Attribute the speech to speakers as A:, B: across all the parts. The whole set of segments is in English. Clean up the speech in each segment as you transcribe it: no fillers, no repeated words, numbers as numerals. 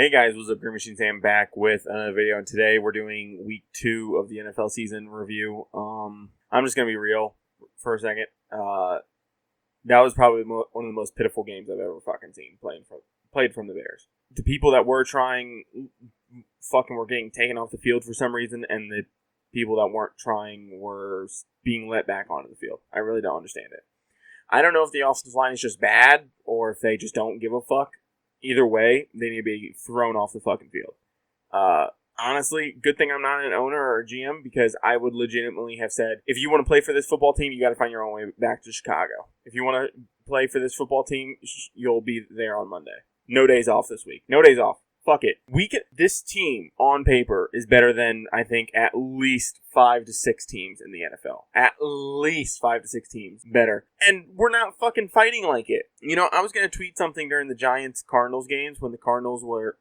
A: Hey guys, what's up? GreenMachineSam back with another video, and today we're doing week 2 of the NFL season review. I'm just gonna be real for a second. That was probably one of the most pitiful games I've ever fucking seen played from the Bears. The people that were trying were getting taken off the field for some reason, and the people that weren't trying were being let back onto the field. I really don't understand it. I don't know if the offensive line is just bad or if they just don't give a fuck. Either way, they need to be thrown off the fucking field. Honestly, good thing I'm not an owner or a GM, because I would legitimately have said, if you want to play for this football team, you got to find your own way back to Chicago. If you want to play for this football team, you'll be there on Monday. No days off this week. No days off. Fuck it. This team, on paper, is better than, I think, at least 5 to 6 teams in the NFL. At least 5 to 6 teams better. And we're not fucking fighting like it. You know, I was going to tweet something during the Giants-Cardinals games when the Cardinals were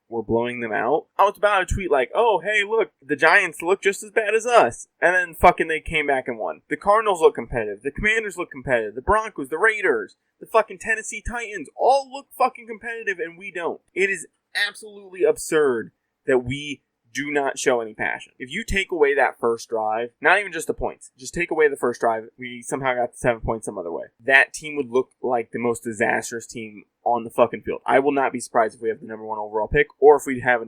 A: blowing them out. I was about to tweet like, oh, hey, look, the Giants look just as bad as us. And then fucking they came back and won. The Cardinals look competitive. The Commanders look competitive. The Broncos, the Raiders, the fucking Tennessee Titans all look fucking competitive, and we don't. It is absolutely absurd that we do not show any passion. If you take away that first drive, not even just the points, just take away the first drive, we somehow got the 7 points some other way. That team would look like the most disastrous team on the fucking field. I will not be surprised if we have the number 1 overall pick or if we have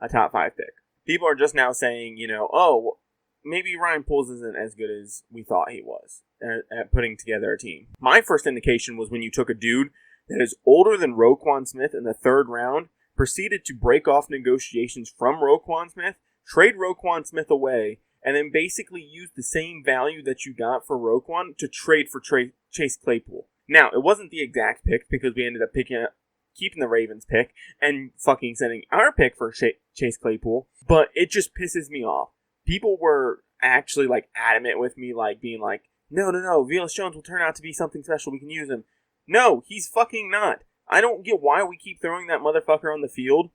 A: a top 5 pick. People are just now saying, you know, oh, maybe Ryan Poles isn't as good as we thought he was at putting together a team. My first indication was when you took a dude that is older than Roquan Smith in the 3rd round, proceeded to break off negotiations from Roquan Smith, trade Roquan Smith away, and then basically use the same value that you got for Roquan to trade for Chase Claypool. Now, it wasn't the exact pick because we ended up keeping the Ravens pick and fucking sending our pick for Chase Claypool, but it just pisses me off. People were actually like adamant with me, like being like, no, Velus Jones will turn out to be something special, we can use him. No, he's fucking not. I don't get why we keep throwing that motherfucker on the field.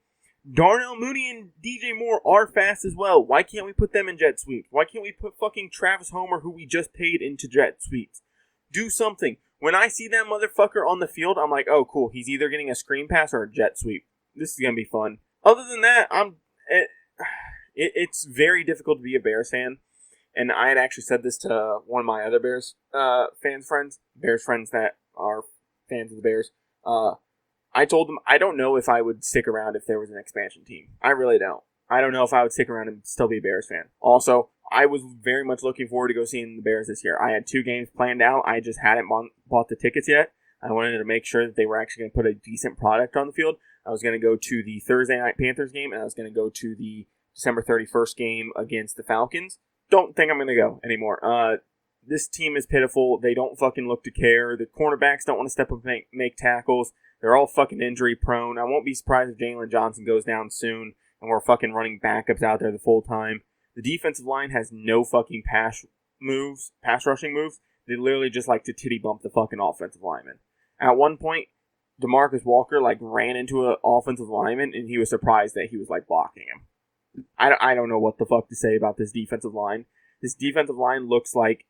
A: Darnell Mooney and DJ Moore are fast as well. Why can't we put them in jet sweeps? Why can't we put fucking Travis Homer, who we just paid, into jet sweeps? Do something. When I see that motherfucker on the field, I'm like, oh, cool. He's either getting a screen pass or a jet sweep. This is going to be fun. Other than that, it's very difficult to be a Bears fan. And I had actually said this to one of my other Bears friends that are fans of the Bears. I told them I don't know if I would stick around if there was an expansion team. I really don't. I don't know if I would stick around and still be a Bears fan. Also, I was very much looking forward to go seeing the Bears this year. I had 2 games planned out. I just hadn't bought the tickets yet. I wanted to make sure that they were actually going to put a decent product on the field. I was going to go to the Thursday night Panthers game, and I was going to go to the December 31st game against the Falcons. Don't think I'm going to go anymore. This team is pitiful. They don't fucking look to care. The cornerbacks don't want to step up and make tackles. They're all fucking injury prone. I won't be surprised if Jalen Johnson goes down soon and we're fucking running backups out there the full time. The defensive line has no fucking pass rushing moves. They literally just like to titty bump the fucking offensive lineman. At one point, DeMarcus Walker ran into an offensive lineman and he was surprised that he was blocking him. I don't know what the fuck to say about this defensive line. This defensive line looks like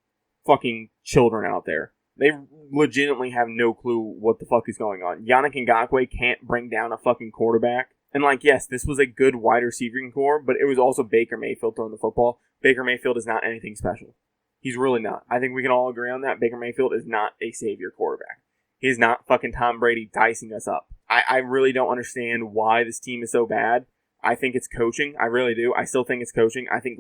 A: fucking children out there. They legitimately have no clue what the fuck is going on. Yannick Ngakoue can't bring down a fucking quarterback. And yes, this was a good wide receiving core, but it was also Baker Mayfield throwing the football. Baker Mayfield is not anything special. He's really not. I think we can all agree on that. Baker Mayfield is not a savior quarterback. He is not fucking Tom Brady dicing us up. I really don't understand why this team is so bad. I think it's coaching. I really do. I still think it's coaching. I think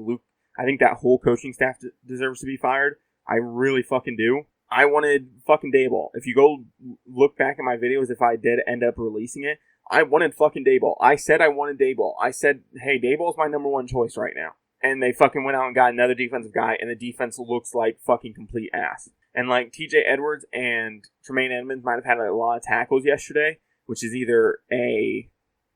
A: that whole coaching staff deserves to be fired. I really fucking do. I wanted fucking Daboll. If you go look back at my videos, if I did end up releasing it, I wanted fucking Daboll. I said I wanted Daboll. I said, hey, Daboll's my number 1 choice right now. And they fucking went out and got another defensive guy, and the defense looks like fucking complete ass. And TJ Edwards and Tremaine Edmonds might have had a lot of tackles yesterday, which is either a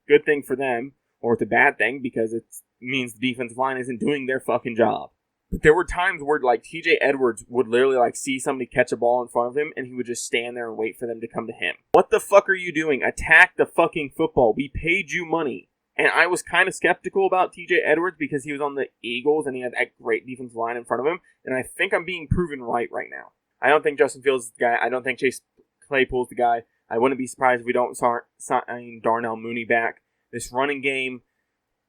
A: good thing for them or it's a bad thing because it means the defensive line isn't doing their fucking job. But there were times where TJ Edwards would literally see somebody catch a ball in front of him and he would just stand there and wait for them to come to him. What the fuck are you doing? Attack the fucking football. We paid you money. And I was kind of skeptical about TJ Edwards because he was on the Eagles and he had that great defensive line in front of him. And I think I'm being proven right now. I don't think Justin Fields is the guy. I don't think Chase Claypool's the guy. I wouldn't be surprised if we don't sign Darnell Mooney back. This running game,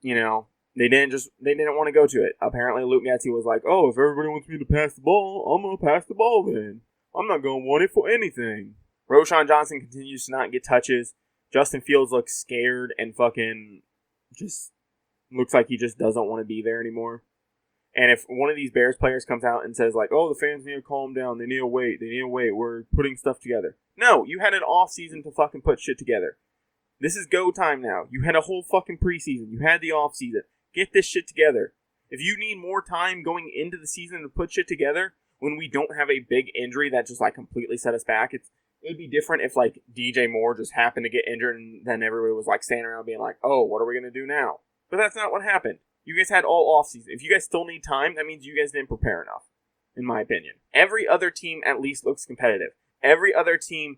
A: you know, they didn't want to go to it. Apparently, Luke Getsy was like, oh, if everybody wants me to pass the ball, I'm going to pass the ball then. I'm not going to want it for anything. Roschon Johnson continues to not get touches. Justin Fields looks scared and fucking just looks like he just doesn't want to be there anymore. And if one of these Bears players comes out and says like, oh, the fans need to calm down, they need to wait, we're putting stuff together. No, you had an off season to fucking put shit together. This is go time now. You had a whole fucking preseason. You had the off season. Get this shit together. If you need more time going into the season to put shit together, when we don't have a big injury that just like completely set us back, it'd be different if like DJ Moore just happened to get injured and then everybody was like standing around being like, oh, what are we going to do now? But that's not what happened. You guys had all offseason. If you guys still need time, that means you guys didn't prepare enough, in my opinion. Every other team at least looks competitive. Every other team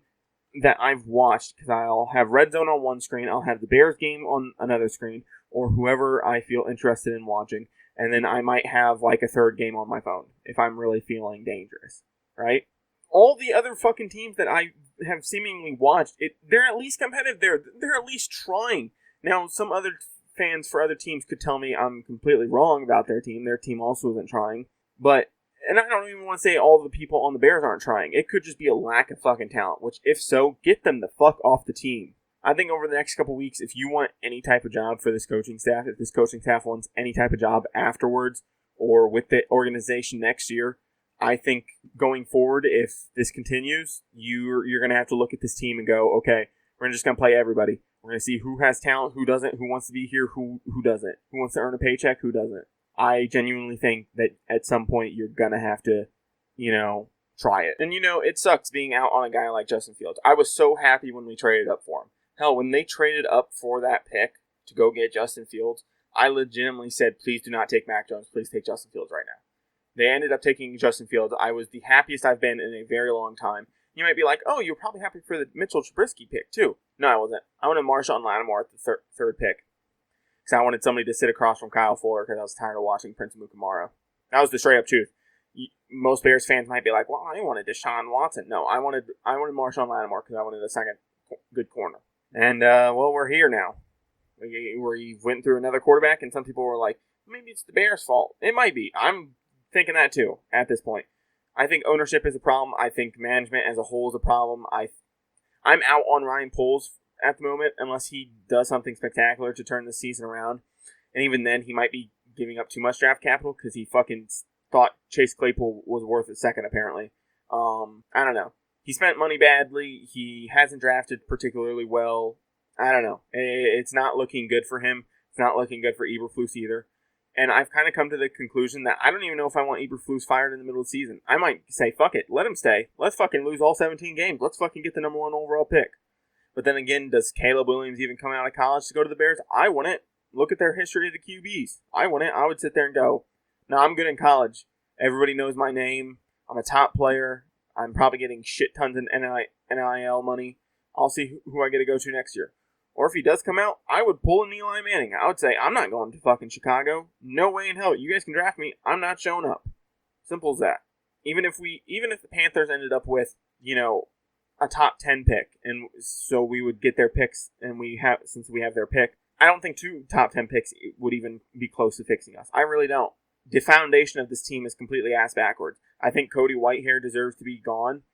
A: that I've watched, because I'll have Red Zone on one screen, I'll have the Bears game on another screen, or whoever I feel interested in watching, and then I might have like a third game on my phone if I'm really feeling dangerous, right? All the other fucking teams that I have seemingly watched, they're at least competitive. They're at least trying. Now, some other fans for other teams could tell me I'm completely wrong about their team. Their team also isn't trying. And I don't even want to say all the people on the Bears aren't trying. It could just be a lack of fucking talent, which if so, get them the fuck off the team. I think over the next couple weeks, if you want any type of job for this coaching staff, if this coaching staff wants any type of job afterwards or with the organization next year, I think going forward, if this continues, you're going to have to look at this team and go, okay, we're just going to play everybody. We're going to see who has talent, who doesn't, who wants to be here, who doesn't, who wants to earn a paycheck, who doesn't. I genuinely think that at some point you're going to have to, try it. And, it sucks being out on a guy like Justin Fields. I was so happy when we traded up for him. Hell, when they traded up for that pick to go get Justin Fields, I legitimately said, please do not take Mac Jones. Please take Justin Fields right now. They ended up taking Justin Fields. I was the happiest I've been in a very long time. You might be like, oh, you're probably happy for the Mitchell Trubisky pick, too. No, I wasn't. I wanted Marshawn Lattimore at the third pick. Because I wanted somebody to sit across from Kyle Fuller because I was tired of watching Prince Amukamara. That was the straight-up truth. Most Bears fans might be like, well, I wanted Deshaun Watson. No, I wanted Marshawn Lattimore because I wanted a second good corner. And, we're here now. We went through another quarterback, and some people were like, maybe it's the Bears' fault. It might be. I'm thinking that, too, at this point. I think ownership is a problem. I think management as a whole is a problem. I'm out on Ryan Poles at the moment, unless he does something spectacular to turn the season around. And even then, he might be giving up too much draft capital because he fucking thought Chase Claypool was worth a second, apparently. I don't know. He spent money badly. He hasn't drafted particularly well. I don't know. It's not looking good for him. It's not looking good for Eberflus either. And I've kind of come to the conclusion that I don't even know if I want Eberflus fired in the middle of the season. I might say, fuck it, let him stay. Let's fucking lose all 17 games. Let's fucking get the number 1 overall pick. But then again, does Caleb Williams even come out of college to go to the Bears? I wouldn't. Look at their history of the QBs. I wouldn't. I would sit there and go, no, I'm good in college. Everybody knows my name. I'm a top player. I'm probably getting shit tons in NIL money. I'll see who I get to go to next year. Or if he does come out, I would pull an Eli Manning. I would say, I'm not going to fucking Chicago. No way in hell. You guys can draft me. I'm not showing up. Simple as that. Even if the Panthers ended up with, a top 10 pick, and so we would get their picks, and since we have their pick, I don't think 2 top 10 picks would even be close to fixing us. I really don't. The foundation of this team is completely ass backwards. I think Cody Whitehair deserves to be gone.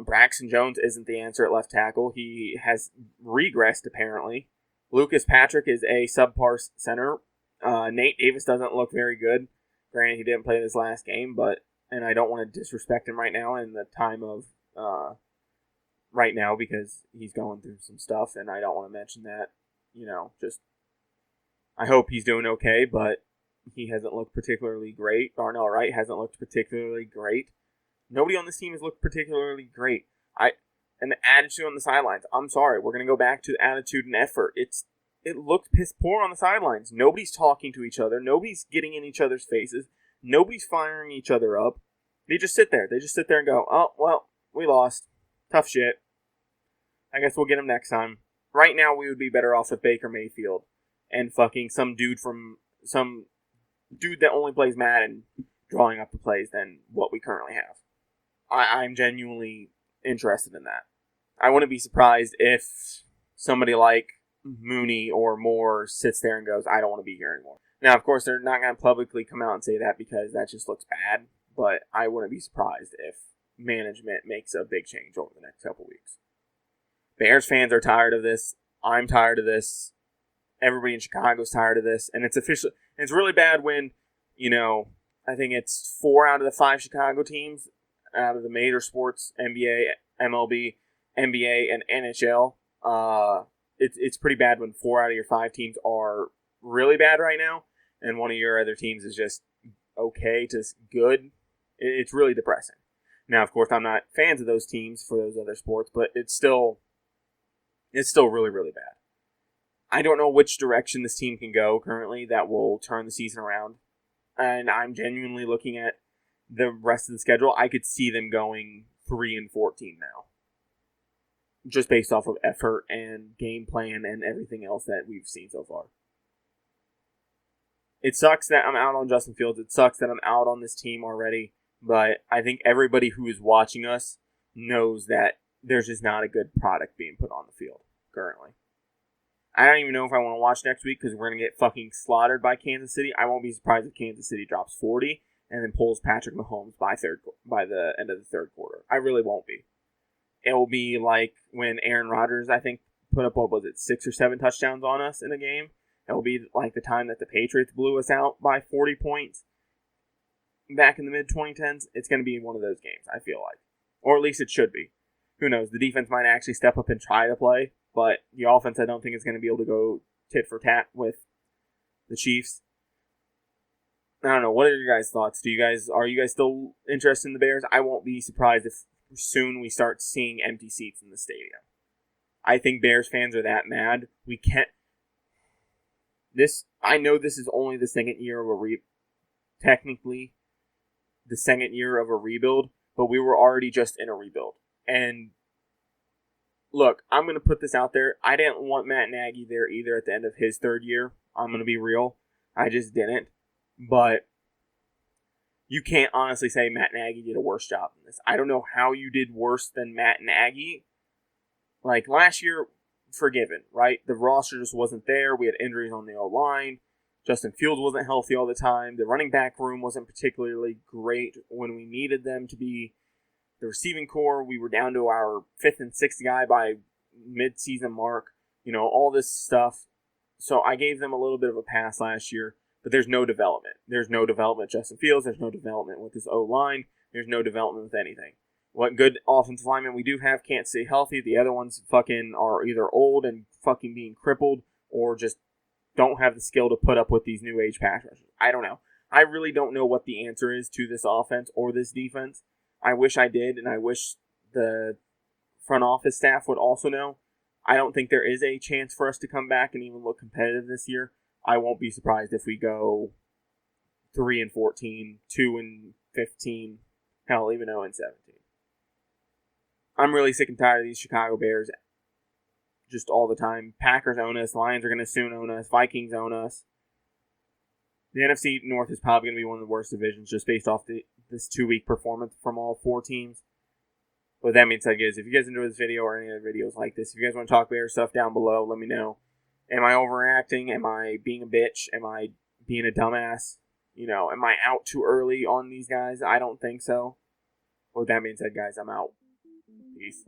A: Braxton Jones isn't the answer at left tackle. He has regressed, apparently. Lucas Patrick is a subpar center. Nate Davis doesn't look very good. Granted, he didn't play this last game, and I don't want to disrespect him right now in the time of right now because he's going through some stuff, and I don't want to mention that. I hope he's doing okay, but he hasn't looked particularly great. Darnell Wright hasn't looked particularly great. Nobody on this team has looked particularly great. And the attitude on the sidelines, I'm sorry, we're going to go back to attitude and effort. It looked piss poor on the sidelines. Nobody's talking to each other. Nobody's getting in each other's faces. Nobody's firing each other up. They just sit there. They just sit there and go, oh, well, we lost. Tough shit. I guess we'll get him next time. Right now, we would be better off with Baker Mayfield and fucking some dude that only plays Madden drawing up the plays than what we currently have. I'm genuinely interested in that. I wouldn't be surprised if somebody like Mooney or Moore sits there and goes, I don't want to be here anymore. Now, of course, they're not going to publicly come out and say that because that just looks bad, but I wouldn't be surprised if management makes a big change over the next couple weeks. Bears fans are tired of this. I'm tired of this. Everybody in Chicago's tired of this. And it's officially, it's really bad when, I think it's 4 out of the 5 Chicago teams out of the major sports, NBA, MLB, NBA, and NHL. It's pretty bad when 4 out of your 5 teams are really bad right now, and one of your other teams is just okay to good. It's really depressing. Now, of course, I'm not fans of those teams for those other sports, but it's still really, really bad. I don't know which direction this team can go currently that will turn the season around, and I'm genuinely looking at the rest of the schedule. I could see them going 3-14 now, just based off of effort and game plan and everything else that we've seen so far. It sucks that I'm out on Justin Fields. It sucks that I'm out on this team already. But I think everybody who is watching us knows that there's just not a good product being put on the field currently. I don't even know if I want to watch next week because we're going to get fucking slaughtered by Kansas City. I won't be surprised if Kansas City drops 40 and then pulls Patrick Mahomes by the end of the third quarter. I really won't be. It will be like when Aaron Rodgers, I think, put up, 6 or 7 touchdowns on us in a game. It will be like the time that the Patriots blew us out by 40 points back in the mid-2010s. It's going to be one of those games, I feel like. Or at least it should be. Who knows? The defense might actually step up and try to play, but the offense I don't think is going to be able to go tit for tat with the Chiefs. I don't know. What are your guys' thoughts? Are you guys still interested in the Bears? I won't be surprised if soon we start seeing empty seats in the stadium. I think Bears fans are that mad. We can't. I know this is only the second year of technically the second year of a rebuild, but we were already just in a rebuild. And look, I'm going to put this out there. I didn't want Matt Nagy there either at the end of his third year. I'm going to be real. I just didn't. But you can't honestly say Matt Nagy did a worse job than this. I don't know how you did worse than Matt Nagy. Like last year, forgiven, right? The roster just wasn't there. We had injuries on the O-line. Justin Fields wasn't healthy all the time. The running back room wasn't particularly great when we needed them to be. The receiving core, we were down to our 5th and 6th guy by mid-season mark. All this stuff. So I gave them a little bit of a pass last year, but there's no development. There's no development with Justin Fields. There's no development with his O-line. There's no development with anything. What good offensive linemen we do have can't stay healthy. The other ones fucking are either old and fucking being crippled or just don't have the skill to put up with these new age pass rushers. I don't know. I really don't know what the answer is to this offense or this defense. I wish I did, and I wish the front office staff would also know. I don't think there is a chance for us to come back and even look competitive this year. I won't be surprised if we go 3-14, 2-15, hell, even 0-17. I'm really sick and tired of these Chicago Bears just all the time. Packers own us. Lions are going to soon own us. Vikings own us. The NFC North is probably going to be one of the worst divisions just based off this 2-week performance from all 4 teams. But that being said, guys, if you guys enjoy this video or any other videos like this, if you guys want to talk Bears stuff down below, let me know. Am I overreacting? Am I being a bitch? Am I being a dumbass? Am I out too early on these guys? I don't think so. With that being said, guys, I'm out. Peace.